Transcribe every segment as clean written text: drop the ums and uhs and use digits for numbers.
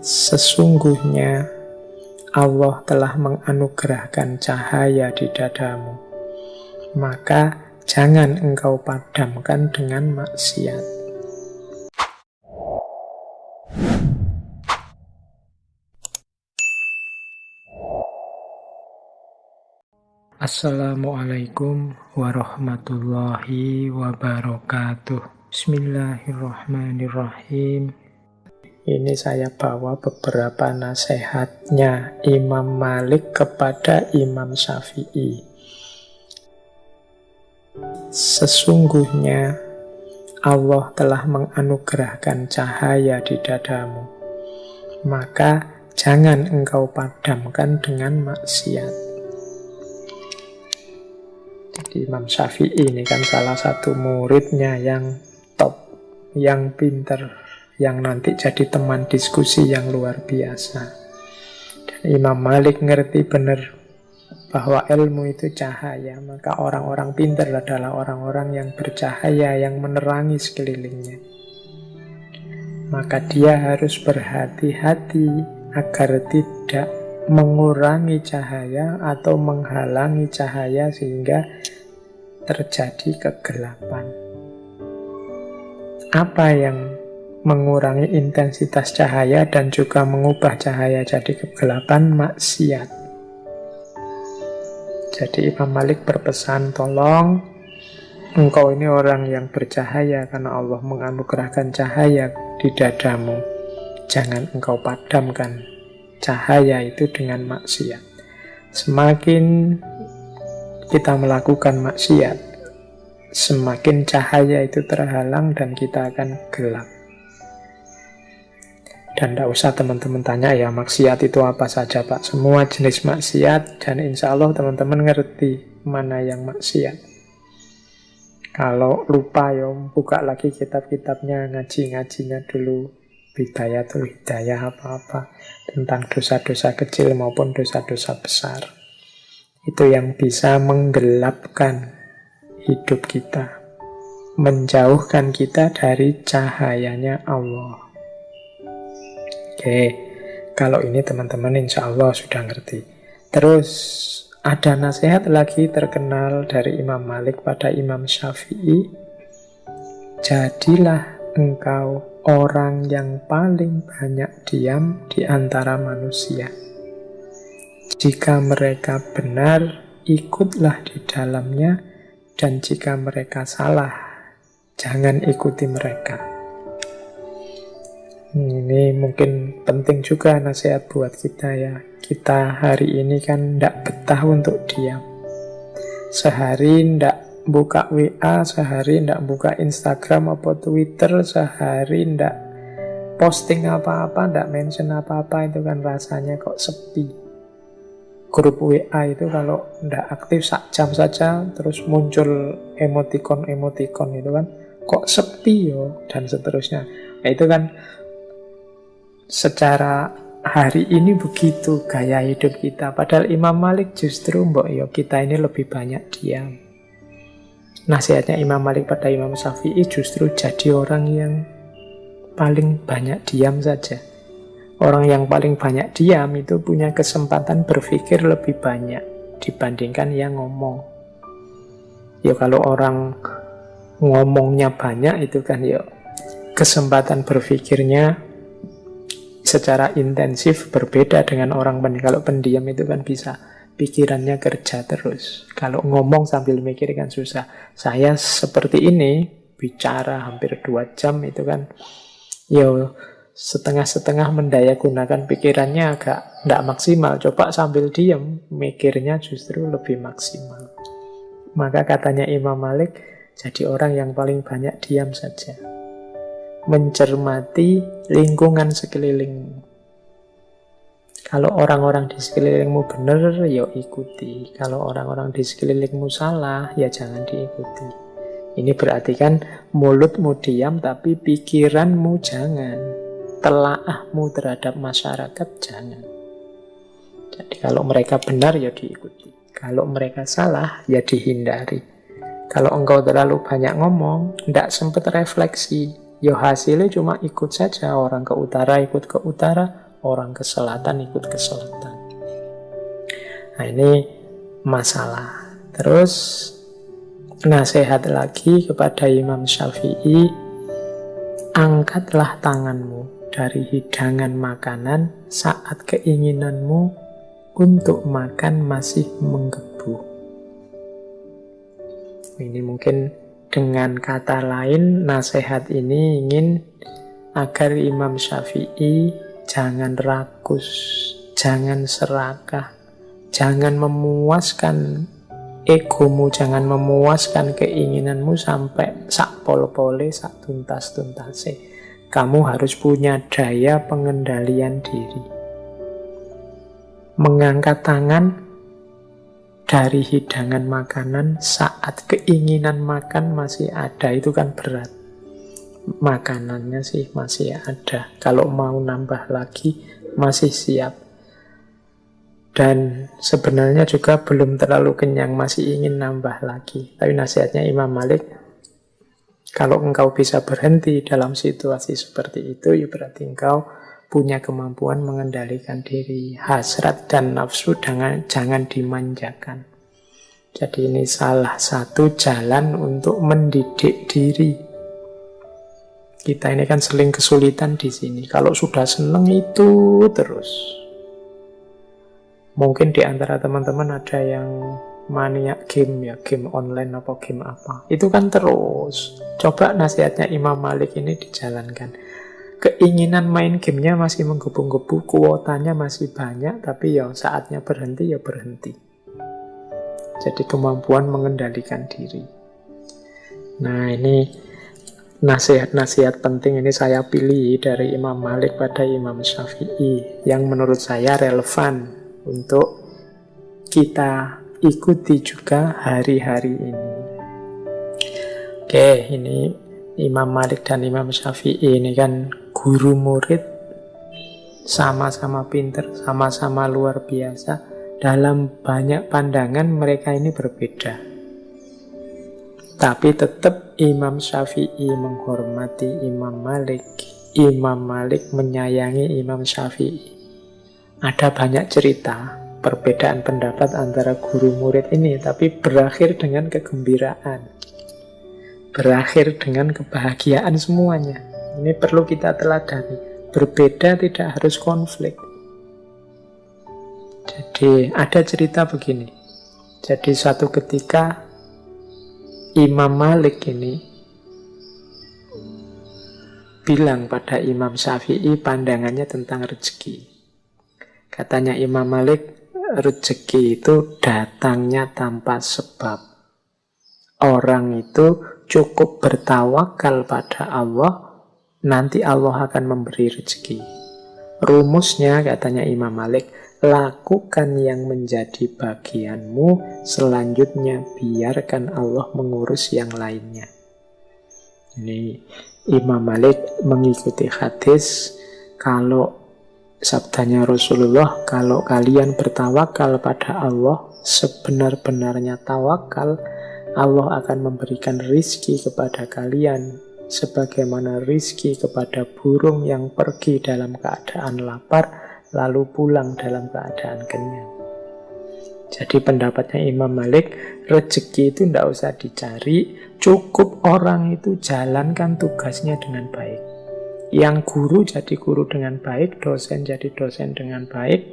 Sesungguhnya Allah telah menganugerahkan cahaya di dadamu, maka jangan engkau padamkan dengan maksiat. Assalamualaikum warahmatullahi wabarakatuh. Bismillahirrahmanirrahim. Ini saya bawa beberapa nasihatnya Imam Malik kepada Imam Syafi'i. Sesungguhnya Allah telah menganugerahkan cahaya di dadamu, maka jangan engkau padamkan dengan maksiat. Jadi Imam Syafi'i ini kan salah satu muridnya yang top, yang pinter, yang nanti jadi teman diskusi yang luar biasa. Dan Imam Malik ngerti benar bahwa ilmu itu cahaya, maka orang-orang pintar adalah orang-orang yang bercahaya, yang menerangi sekelilingnya. Maka dia harus berhati-hati agar tidak mengurangi cahaya atau menghalangi cahaya sehingga terjadi kegelapan. Apa yang mengurangi intensitas cahaya dan juga mengubah cahaya jadi kegelapan? Maksiat. Jadi Imam Malik berpesan, tolong engkau ini orang yang bercahaya karena Allah menganugerahkan cahaya di dadamu. Jangan engkau padamkan cahaya itu dengan maksiat. Semakin kita melakukan maksiat, semakin cahaya itu terhalang dan kita akan gelap. Dan tidak usah teman-teman tanya ya maksiat itu apa saja Pak. Semua jenis maksiat, dan insya Allah teman-teman ngerti mana yang maksiat. Kalau lupa ya buka lagi kitab-kitabnya, ngaji-ngajinya dulu. Bidayatul Hidayah apa-apa tentang dosa-dosa kecil maupun dosa-dosa besar. Itu yang bisa menggelapkan hidup kita, menjauhkan kita dari cahayanya Allah. Oke, kalau ini teman-teman insya Allah sudah ngerti. Terus ada nasihat lagi terkenal dari Imam Malik pada Imam Syafi'i. Jadilah engkau orang yang paling banyak diam di antara manusia. Jika mereka benar, ikutlah di dalamnya, dan jika mereka salah, jangan ikuti mereka. Ini mungkin penting juga nasihat buat kita ya. Kita hari ini kan tidak betah untuk diam. Sehari tidak buka WA, sehari tidak buka Instagram atau Twitter, sehari tidak posting apa-apa, tidak mention apa-apa, itu kan rasanya kok sepi. Grup WA itu kalau tidak aktif sak jam saja terus muncul emoticon-emoticon itu kan kok sepi yo, dan seterusnya. Nah, itu kan secara hari ini begitu gaya hidup kita. Padahal Imam Malik justru mbok yo kita ini lebih banyak diam. Nasihatnya Imam Malik pada Imam Syafi'i justru jadi orang yang paling banyak diam saja. Orang yang paling banyak diam itu punya kesempatan berpikir lebih banyak dibandingkan yang ngomong. Ya kalau orang ngomongnya banyak itu kan ya kesempatan berpikirnya secara intensif berbeda dengan orang pendiam. Kalau pendiam itu kan bisa pikirannya kerja terus. Kalau ngomong sambil mikir kan susah. Saya seperti ini, bicara hampir 2 jam itu kan, ya setengah-setengah mendaya gunakan pikirannya agak tidak maksimal. Coba sambil diam, mikirnya justru lebih maksimal. Maka katanya Imam Malik, jadi orang yang paling banyak diam saja. Mencermati lingkungan sekelilingmu. Kalau orang-orang di sekelilingmu benar, ya ikuti. Kalau orang-orang di sekelilingmu salah, ya jangan diikuti. Ini berarti kan mulutmu diam, tapi pikiranmu jangan. Telaahmu terhadap masyarakat jangan. Jadi kalau mereka benar, ya diikuti. Kalau mereka salah, ya dihindari. Kalau engkau terlalu banyak ngomong, tidak sempat refleksi, Ya hasilnya cuma ikut saja, orang ke utara ikut ke utara, orang ke selatan ikut ke selatan. Nah ini masalah. Terus nasihat lagi kepada Imam Syafi'i, angkatlah tanganmu dari hidangan makanan saat keinginanmu untuk makan masih menggebu. Ini mungkin dengan kata lain, nasihat ini ingin agar Imam Syafi'i jangan rakus, jangan serakah, jangan memuaskan egomu, jangan memuaskan keinginanmu sampai sak pol-pole, sak tuntas-tuntase. Kamu harus punya daya pengendalian diri. Mengangkat tangan dari hidangan makanan saat keinginan makan masih ada, itu kan berat. Makanannya sih masih ada, kalau mau nambah lagi masih siap. Dan sebenarnya juga belum terlalu kenyang, masih ingin nambah lagi. Tapi nasihatnya Imam Malik, kalau engkau bisa berhenti dalam situasi seperti itu, ya berarti engkau punya kemampuan mengendalikan diri. Hasrat dan nafsu jangan dimanjakan. Jadi ini salah satu jalan untuk mendidik diri. Kita ini kan sering kesulitan di sini. Kalau sudah seneng itu terus. Mungkin di antara teman-teman ada yang maniak game, ya game online apa game apa. Itu kan terus. Coba nasihatnya Imam Malik ini dijalankan. Keinginan main gamenya masih menggebu-gebu, kuotanya masih banyak, tapi ya saatnya berhenti ya berhenti. Jadi kemampuan mengendalikan diri. Nah ini nasihat-nasihat penting ini saya pilih dari Imam Malik pada Imam Syafi'i yang menurut saya relevan untuk kita ikuti juga hari-hari ini. Oke, ini Imam Malik dan Imam Syafi'i ini kan guru murid, sama-sama pinter, sama-sama luar biasa. Dalam banyak pandangan mereka ini berbeda. Tapi tetap Imam Syafi'i menghormati Imam Malik. Imam Malik menyayangi Imam Syafi'i. Ada banyak cerita perbedaan pendapat antara guru murid ini, tapi berakhir dengan kegembiraan. Berakhir dengan kebahagiaan semuanya. Ini perlu kita teladani. Berbeda tidak harus konflik. Jadi ada cerita begini. Jadi suatu ketika Imam Malik ini bilang pada Imam Syafi'i pandangannya tentang rezeki. Katanya Imam Malik, rezeki itu datangnya tanpa sebab. Orang itu cukup bertawakal pada Allah, nanti Allah akan memberi rezeki. Rumusnya, katanya Imam Malik, lakukan yang menjadi bagianmu, selanjutnya biarkan Allah mengurus yang lainnya. Ini Imam Malik mengikuti hadis, kalau sabdanya Rasulullah, kalau kalian bertawakal pada Allah, sebenar-benarnya tawakal, Allah akan memberikan rizki kepada kalian, sebagaimana rizki kepada burung yang pergi dalam keadaan lapar, lalu pulang dalam keadaan kenyang. Jadi pendapatnya Imam Malik, rezeki itu tidak usah dicari, cukup orang itu jalankan tugasnya dengan baik. Yang guru jadi guru dengan baik, dosen jadi dosen dengan baik,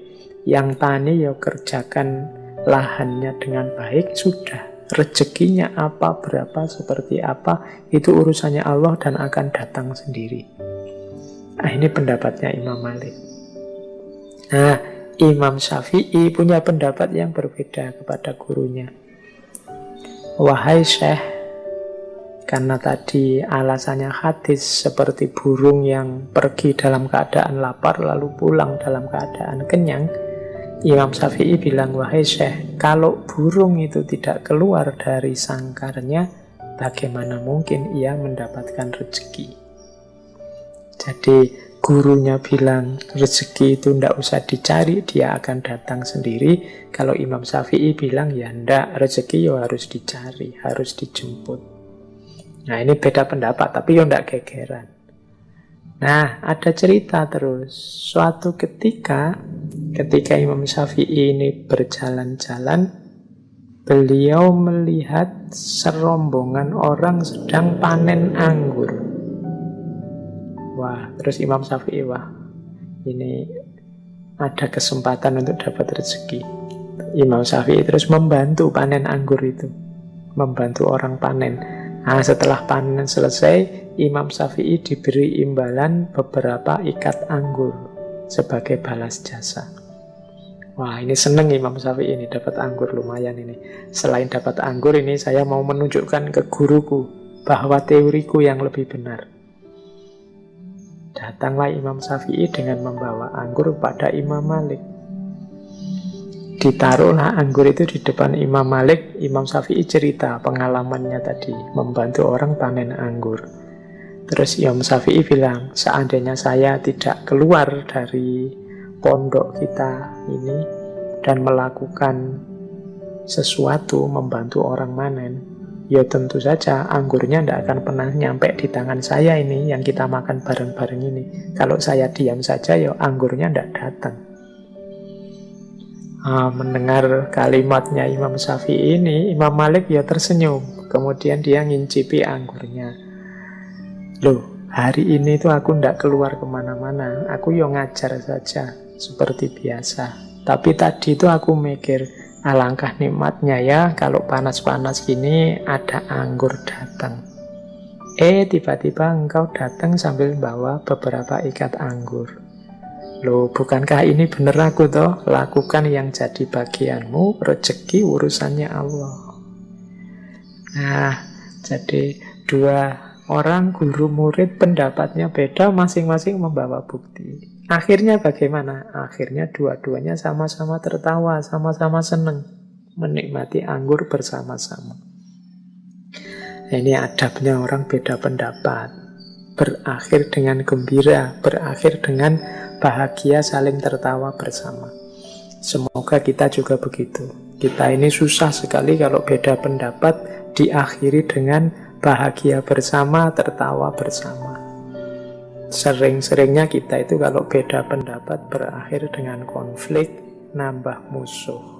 yang tani ya kerjakan lahannya dengan baik, sudah. Rezekinya apa, berapa, seperti apa, itu urusannya Allah dan akan datang sendiri. Nah, ini pendapatnya Imam Malik. Nah, Imam Syafi'i punya pendapat yang berbeda kepada gurunya. Wahai Syekh, karena tadi alasannya hadis seperti burung yang pergi dalam keadaan lapar lalu pulang dalam keadaan kenyang, Imam Syafi'i bilang, wahai Syekh, kalau burung itu tidak keluar dari sangkarnya, bagaimana mungkin ia mendapatkan rezeki? Jadi gurunya bilang rezeki itu tidak usah dicari, dia akan datang sendiri. Kalau Imam Syafi'i bilang ya ndak, rezeki ya harus dicari, harus dijemput. Nah ini beda pendapat, tapi ya ndak gegeran. Nah, ada cerita terus. Suatu ketika Imam Syafi'i ini berjalan-jalan, beliau melihat serombongan orang sedang panen anggur. Wah, terus Imam Syafi'i, wah, ini ada kesempatan untuk dapat rezeki. Imam Syafi'i terus membantu panen anggur itu, membantu orang panen. Nah, setelah panen selesai, Imam Syafi'i diberi imbalan beberapa ikat anggur sebagai balas jasa. Wah, ini seneng Imam Syafi'i ini, dapat anggur lumayan ini. Selain dapat anggur ini, saya mau menunjukkan ke guruku bahwa teoriku yang lebih benar. Datanglah Imam Syafi'i dengan membawa anggur pada Imam Malik. Ditaruhlah anggur itu di depan Imam Malik. Imam Syafi'i cerita pengalamannya tadi, membantu orang panen anggur. Terus Imam Syafi'i bilang, seandainya saya tidak keluar dari pondok kita ini dan melakukan sesuatu membantu orang panen, ya tentu saja anggurnya tidak akan pernah nyampe di tangan saya ini yang kita makan bareng-bareng ini. Kalau saya diam saja, ya anggurnya tidak datang. Mendengar kalimatnya Imam Syafi'i ini, Imam Malik ya tersenyum. Kemudian dia ngincipi anggurnya. Loh, hari ini tuh aku ndak keluar kemana-mana. Aku yo ngajar saja, seperti biasa. Tapi tadi itu aku mikir, alangkah nikmatnya ya kalau panas-panas gini ada anggur datang. Tiba-tiba engkau datang sambil bawa beberapa ikat anggur. Loh, bukankah ini bener aku toh? Lakukan yang jadi bagianmu, rezeki urusannya Allah. Nah, jadi dua orang guru murid pendapatnya beda, masing-masing membawa bukti. Akhirnya bagaimana? Akhirnya dua-duanya sama-sama tertawa, sama-sama senang menikmati anggur bersama-sama. Ini adabnya orang beda pendapat. Berakhir dengan gembira, berakhir dengan bahagia, saling tertawa bersama. Semoga kita juga begitu. Kita ini susah sekali kalau beda pendapat diakhiri dengan bahagia bersama, tertawa bersama. Sering-seringnya kita itu kalau beda pendapat berakhir dengan konflik, nambah musuh.